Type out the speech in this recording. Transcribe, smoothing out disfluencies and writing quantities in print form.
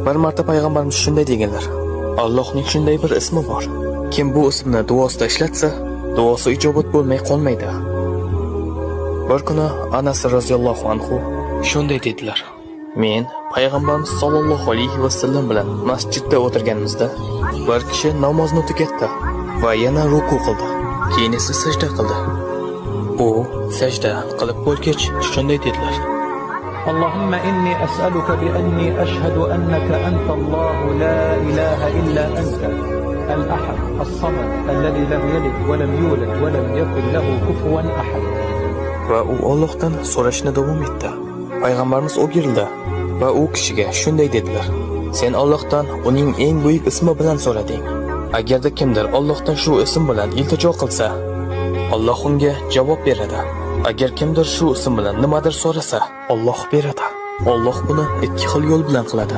Bir marta payg'ambarimiz shunday deganlar: Allohning shunday bir ismi bor. Kim bu ismni duosida ishlatsa, duosi ijobat bo'lmay qolmaydi. Bir kuni Anas roziyallohu anhu shunday dedilar: Men payg'ambarimiz sollallohu alayhi vasallam bilan masjidda o'tirganimizda bir kishi namozni tugatdi va yana ruku qildi. Keyin esa sajda qildi. U sajda qilib bo'lgach shunday dedilar: اللهم إني أسألك بأني أشهد أنك أنت الله لا إله إلا أنت الأحد الصمد الذي لم يلد ولم يولد ولم يكن له كفوا أحد. Va u Allohdan so'rashni davom etdi. Payg'ambarimiz o'girildi va u kishiga shunday dedilar: Sen Allohdan uning eng buyuk ismi bilan so'rading. Agarda kimdir Allohdan shu ism bilan iltijo qilsa, Alloh unga javob beradi. Agar kimdir shu ism bilan nimadir so'rasa, Alloh beradi. Alloh buni ikki xil yo'l bilan qiladi.